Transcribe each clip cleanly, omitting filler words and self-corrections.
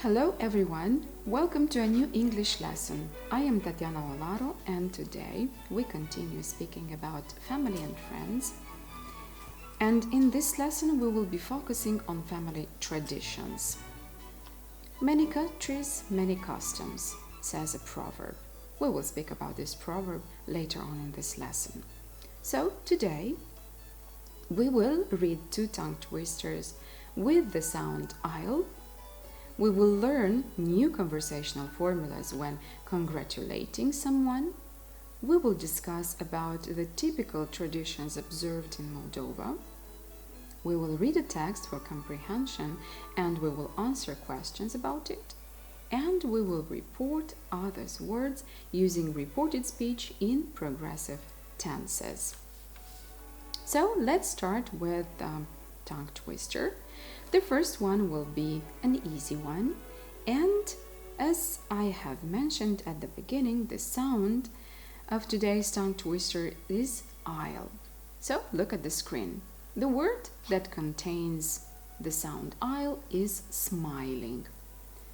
Hello everyone, welcome to a new English lesson. I am Tatiana Olaru and today we continue speaking about family and friends. And in this lesson we will be focusing on family traditions. Many countries, many customs, says a proverb. We will speak about this proverb later on in this lesson. So today we will read two tongue twisters with the sound "il". We will learn new conversational formulas when congratulating someone. We will discuss about the typical traditions observed in Moldova. We will read a text for comprehension and we will answer questions about it. And we will report others' words using reported speech in progressive tenses. So let's start with tongue twister. The first one will be an easy one, and as I have mentioned at the beginning, the sound of today's tongue twister is "il". So look at the screen. The word that contains the sound "il" is smiling.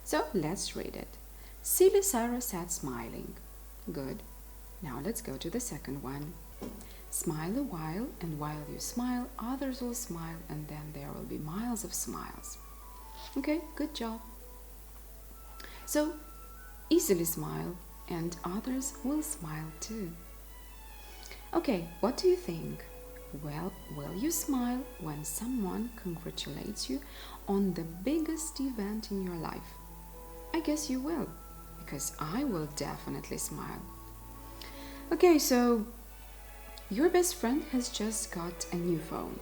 So let's read it. Silly Sarah sat smiling. Good. Now let's go to the second one. Smile a while, and while you smile, others will smile, and then there will be miles of smiles. Okay, good job. So, easily smile, and others will smile too. Okay, what do you think? Well, will you smile when someone congratulates you on the biggest event in your life? I guess you will, because I will definitely smile. Okay, so your best friend has just got a new phone.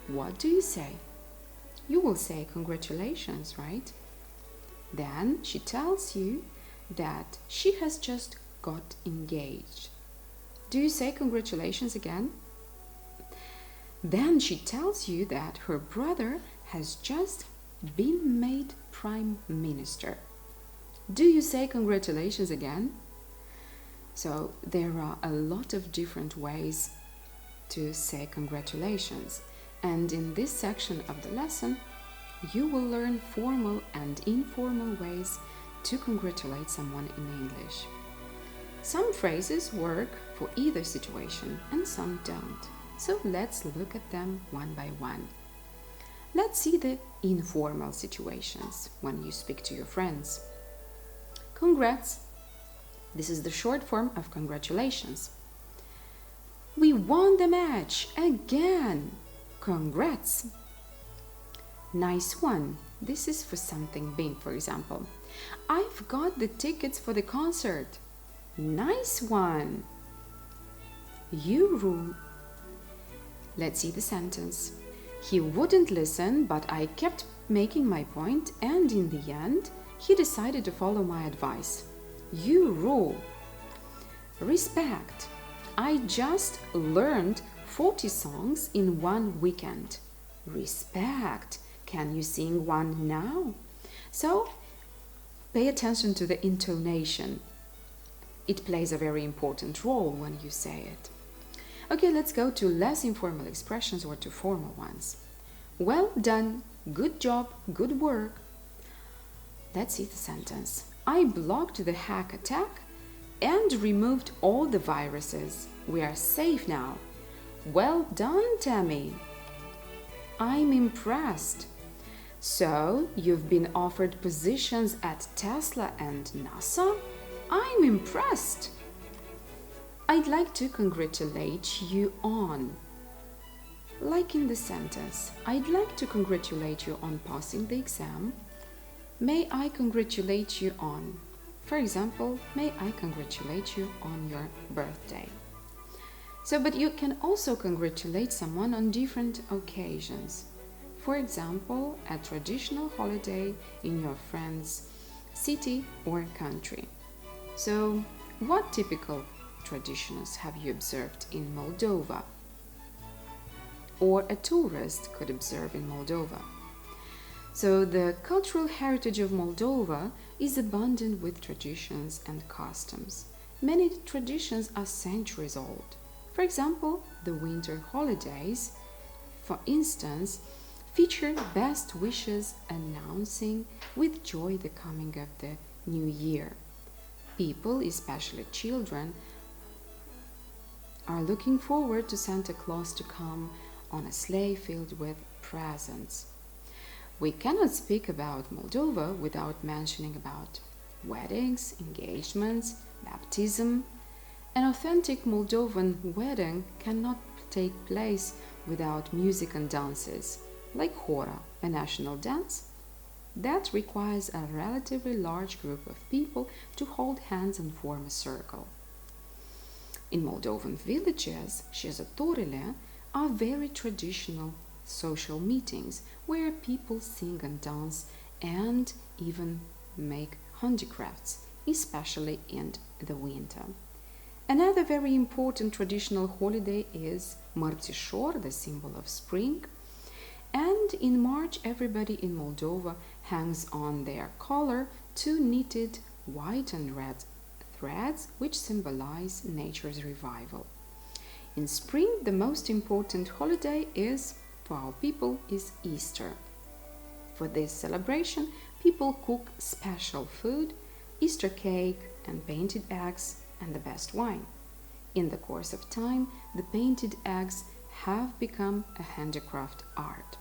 What do you say? You will say congratulations, right? Then she tells you that she has just got engaged. Do you say congratulations again? Then she tells you that her brother has just been made Prime Minister. Do you say congratulations again? So there are a lot of different ways to say congratulations, and in this section of the lesson you will learn formal and informal ways to congratulate someone in English. Some phrases work for either situation and some don't, so let's look at them one by one. Let's see the informal situations when you speak to your friends. Congrats. This is the short form of congratulations. We won the match again. Congrats. Nice one. This is for something big, for example. I've got the tickets for the concert. Nice one. You rule. Let's see the sentence. He wouldn't listen, but I kept making my point, and in the end, he decided to follow my advice. You rule. Respect. I just learned 40 songs in one weekend. Respect. Can you sing one now? So, pay attention to the intonation. It plays a very important role when you say it. Okay, let's go to less informal expressions or to formal ones. Well done. Good job. Good work. Let's see the sentence. I blocked the hack attack and removed all the viruses. We are safe now. Well done, Tammy. I'm impressed. So, you've been offered positions at Tesla and NASA? I'm impressed. I'd like to congratulate you on. Like in the sentence, I'd like to congratulate you on passing the exam. May I congratulate you on? For example, may I congratulate you on your birthday? So, but you can also congratulate someone on different occasions. For example, a traditional holiday in your friend's city or country. So, what typical traditions have you observed in Moldova? Or a tourist could observe in Moldova? So the cultural heritage of Moldova is abundant with traditions and customs. Many traditions are centuries old. For example, the winter holidays, for instance, featured best wishes announcing with joy the coming of the new year. People, especially children, are looking forward to Santa Claus to come on a sleigh filled with presents. We cannot speak about Moldova without mentioning about weddings, engagements, baptism. An authentic Moldovan wedding cannot take place without music and dances, like hora, a national dance that requires a relatively large group of people to hold hands and form a circle. In Moldovan villages, șezătorile are very traditional social meetings where people sing and dance and even make handicrafts, especially in the winter. Another very important traditional holiday is Mărțișor, the symbol of spring. And in March, everybody in Moldova hangs on their collar two knitted white and red threads which symbolize nature's revival. In spring, the most important holiday for our people is Easter. For this celebration, people cook special food, Easter cake and painted eggs and the best wine. In the course of time, the painted eggs have become a handicraft art.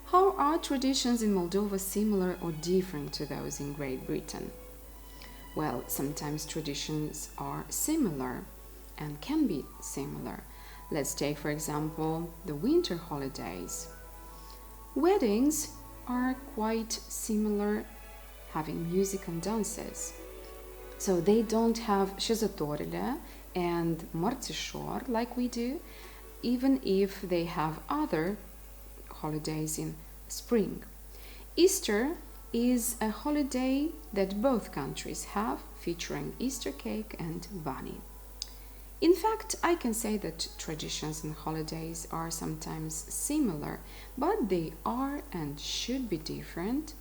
How are traditions in Moldova similar or different to those in Great Britain? Well, sometimes traditions are similar and can be similar. Let's take, for example, the winter holidays. Weddings are quite similar, having music and dances. So they don't have șezătorile and Mărțișor like we do, even if they have other holidays in spring. Easter is a holiday that both countries have, featuring Easter cake and bunny. In fact, I can say that traditions and holidays are sometimes similar, but they are and should be different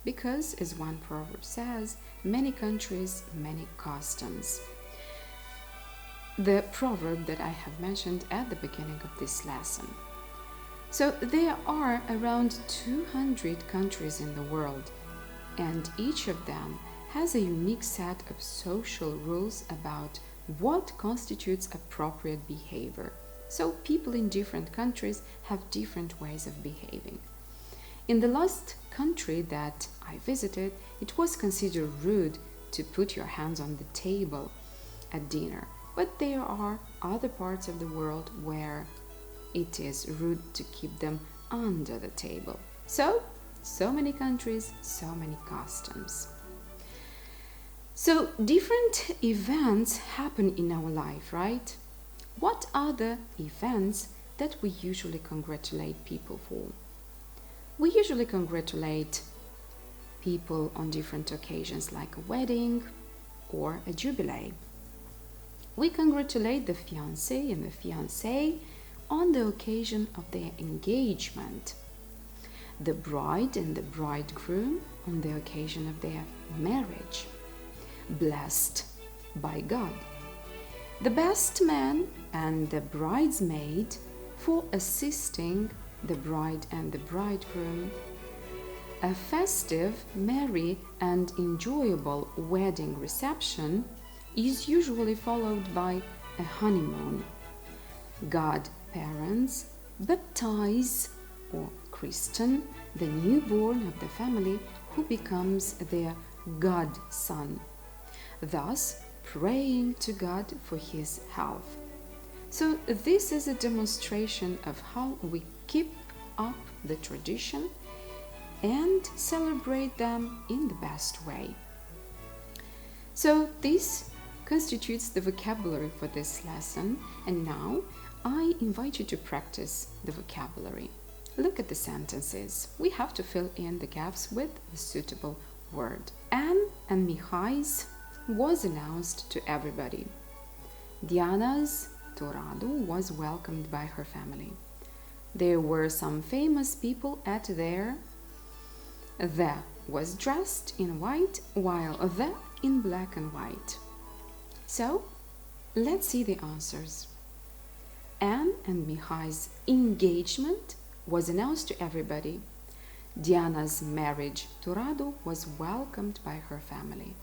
because, as one proverb says, many countries, many customs. The proverb that I have mentioned at the beginning of this lesson. So there are around 200 countries in the world, and each of them has a unique set of social rules about what constitutes appropriate behavior. So people in different countries have different ways of behaving. In the last country that I visited, it was considered rude to put your hands on the table at dinner, but there are other parts of the world where it is rude to keep them under the table. So many countries, so many customs. So different events happen in our life, right? What are the events that we usually congratulate people for? We usually congratulate people on different occasions like a wedding or a jubilee. We congratulate the fiancé and the fiancée on the occasion of their engagement, the bride and the bridegroom on the occasion of their marriage, blessed by God, the best man and the bridesmaid for assisting the bride and the bridegroom. A festive, merry and enjoyable wedding reception is usually followed by a honeymoon. Godparents baptize or christen the newborn of the family who becomes their godson, thus praying to God for his health. So this is a demonstration of how we keep up the tradition and celebrate them in the best way. So this constitutes the vocabulary for this lesson, and now I invite you to practice the vocabulary. Look at the sentences. We have to fill in the gaps with the suitable word. Anne and Mihai's was announced to everybody. Diana's Toradu was welcomed by her family. There were some famous people at their. The was dressed in white, while the in black and white. So, let's see the answers. Anne and Mihai's engagement was announced to everybody. Diana's marriage to Radu was welcomed by her family.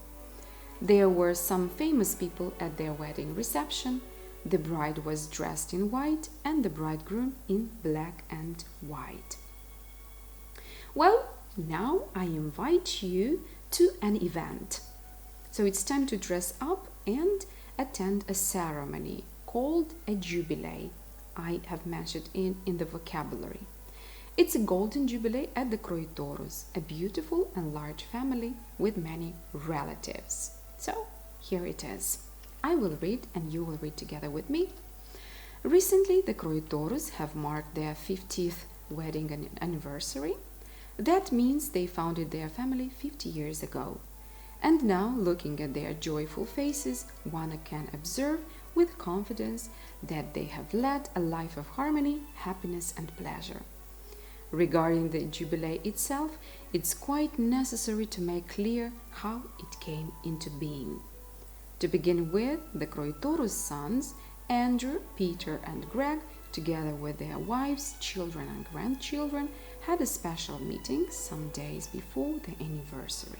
There were some famous people at their wedding reception. The bride was dressed in white and the bridegroom in black and white. Well, now I invite you to an event. So it's time to dress up and attend a ceremony called a jubilee. I have mentioned it in the vocabulary. It's a golden jubilee at the Croitorus, a beautiful and large family with many relatives. So here it is. I will read and you will read together with me. Recently, the Croitorus have marked their 50th wedding anniversary. That means they founded their family 50 years ago. And now, looking at their joyful faces, one can observe with confidence that they have led a life of harmony, happiness and pleasure. Regarding the jubilee itself, it's quite necessary to make clear how it came into being. To begin with, the Croitorus sons, Andrew, Peter and Greg, together with their wives, children and grandchildren, had a special meeting some days before the anniversary.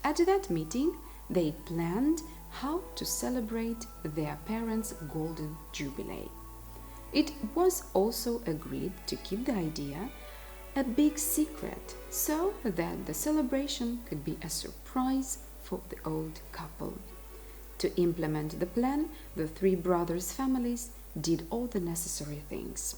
At that meeting, they planned how to celebrate their parents' golden jubilee. It was also agreed to keep the idea a big secret so that the celebration could be a surprise for the old couple. To implement the plan, the three brothers' families did all the necessary things.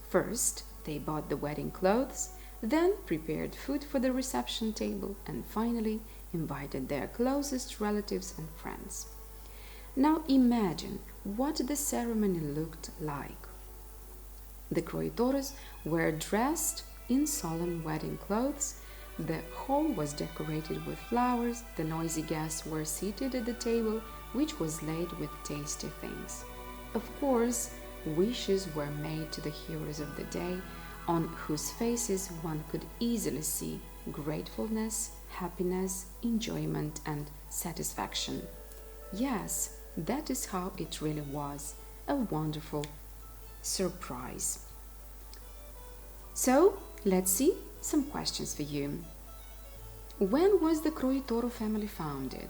First, they bought the wedding clothes, then prepared food for the reception table, and finally invited their closest relatives and friends. Now imagine what the ceremony looked like. The Croitorus were dressed in solemn wedding clothes. The hall was decorated with flowers. The noisy guests were seated at the table, which was laid with tasty things. Of course, wishes were made to the heroes of the day, on whose faces one could easily see gratefulness, happiness, enjoyment, and satisfaction. Yes, that is how it really was, a wonderful surprise. So, let's see some questions for you. When was the Croitoru family founded?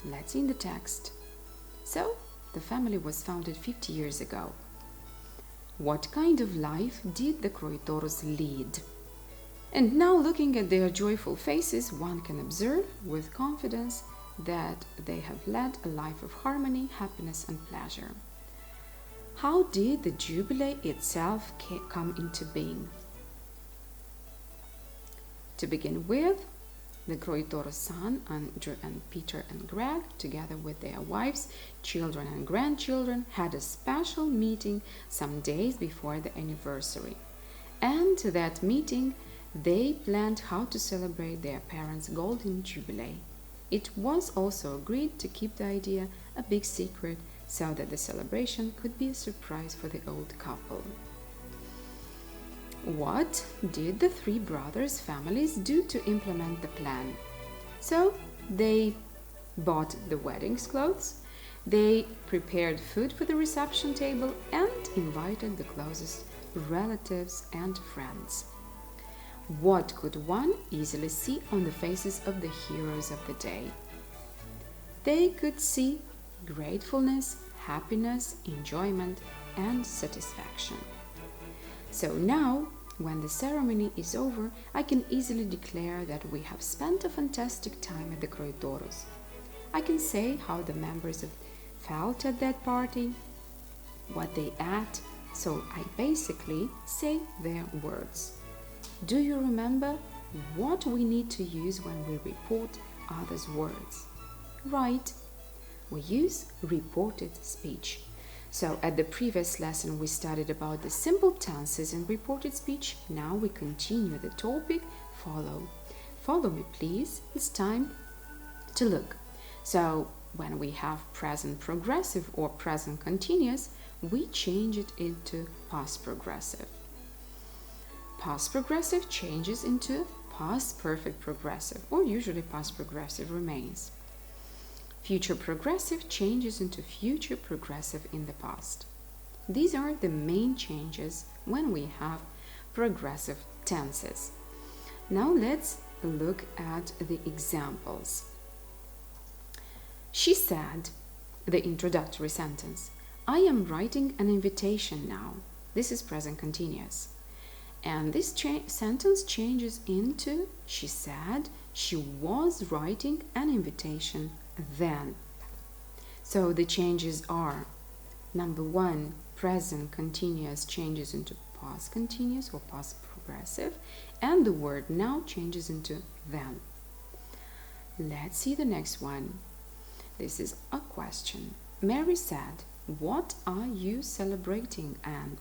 Let's see in the text. So, the family was founded 50 years ago. What kind of life did the Croitorus lead? And now, looking at their joyful faces, one can observe with confidence that they have led a life of harmony, happiness, and pleasure. How did the jubilee itself come into being? To begin with, the Croitorus son, Andrew and Peter and Greg, together with their wives, children and grandchildren, had a special meeting some days before the anniversary. And to that meeting, they planned how to celebrate their parents' golden jubilee. It was also agreed to keep the idea a big secret so that the celebration could be a surprise for the old couple. What did the three brothers' families do to implement the plan? So, they bought the wedding clothes, they prepared food for the reception table, and invited the closest relatives and friends. What could one easily see on the faces of the heroes of the day? They could see gratefulness, happiness, enjoyment, and satisfaction. So now, when the ceremony is over, I can easily declare that we have spent a fantastic time at the Croitorus. I can say how the members felt at that party, what they ate, so I basically say their words. Do you remember what we need to use when we report others' words? Right, we use reported speech. So at the previous lesson we studied about the simple tenses in reported speech. Now we continue the topic. Follow me please. It's time to look. So when we have present progressive or present continuous, we change it into past progressive. Past progressive changes into past perfect progressive, or usually past progressive remains. Future progressive changes into future progressive in the past. These are the main changes when we have progressive tenses. Now let's look at the examples. She said, the introductory sentence, I am writing an invitation now. This is present continuous. And this sentence changes into, she said, she was writing an invitation then. So the changes are, number one, present continuous changes into past continuous or past progressive, and the word now changes into then. Let's see the next one. This is a question. Mary said, what are you celebrating, Anne?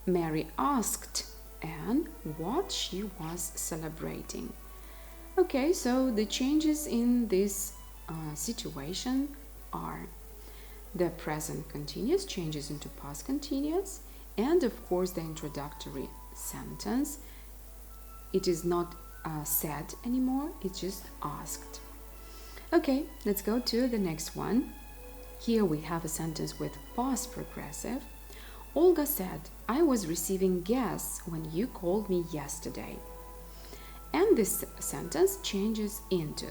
Mary asked Anne what she was celebrating. Okay, so the changes in this situation are the present continuous changes into past continuous, and of course the introductory sentence. It is not said anymore, it's just asked. Okay, let's go to the next one. Here we have a sentence with past progressive. Olga said, I was receiving guests when you called me yesterday. And this sentence changes into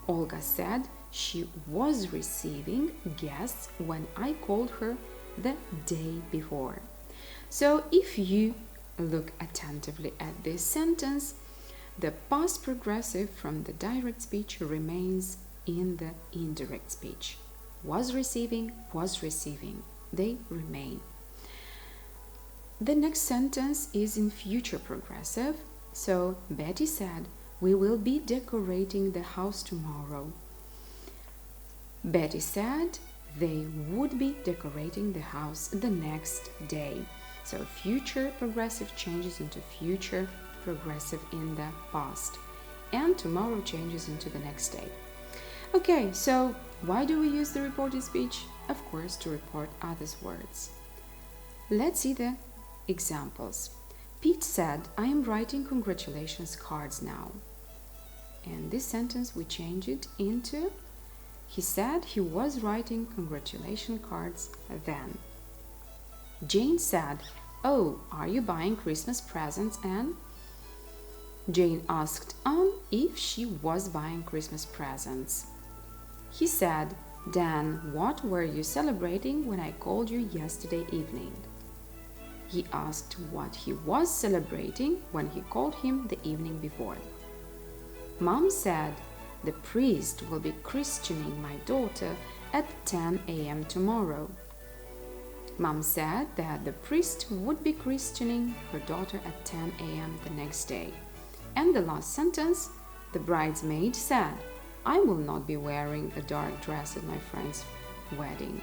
Olga said she was receiving guests when I called her the day before. So if you look attentively at this sentence, the past progressive from the direct speech remains in the indirect speech. Was receiving, they remain. The next sentence is in future progressive. So Betty said, we will be decorating the house tomorrow. Betty said they would be decorating the house the next day. So future progressive changes into future progressive in the past. And tomorrow changes into the next day. Okay, so why do we use the reported speech? Of course, to report others' words. Let's see the examples. Pete said, I am writing congratulations cards now. And this sentence we change it into, he said he was writing congratulation cards then. Jane said, oh, are you buying Christmas presents, Anne? Jane asked Anne if she was buying Christmas presents. He said, Dan, what were you celebrating when I called you yesterday evening? He asked what he was celebrating when he called him the evening before. Mom said, the priest will be christening my daughter at 10 a.m. tomorrow. Mom said that the priest would be christening her daughter at 10 a.m. the next day. And the last sentence, the bridesmaid said, I will not be wearing a dark dress at my friend's wedding.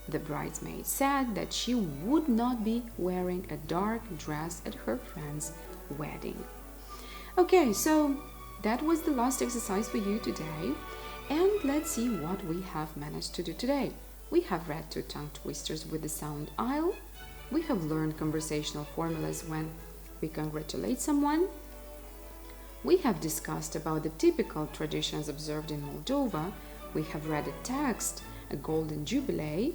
The bridesmaid said that she would not be wearing a dark dress at her friend's wedding. Okay, so that was the last exercise for you today. And let's see what we have managed to do today. We have read 2 tongue twisters with the sound IL. We have learned conversational formulas when we congratulate someone. We have discussed about the typical traditions observed in Moldova. We have read a text, a golden jubilee,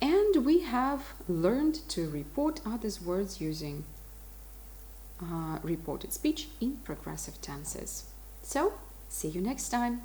and we have learned to report others' words using reported speech in progressive tenses. So, see you next time.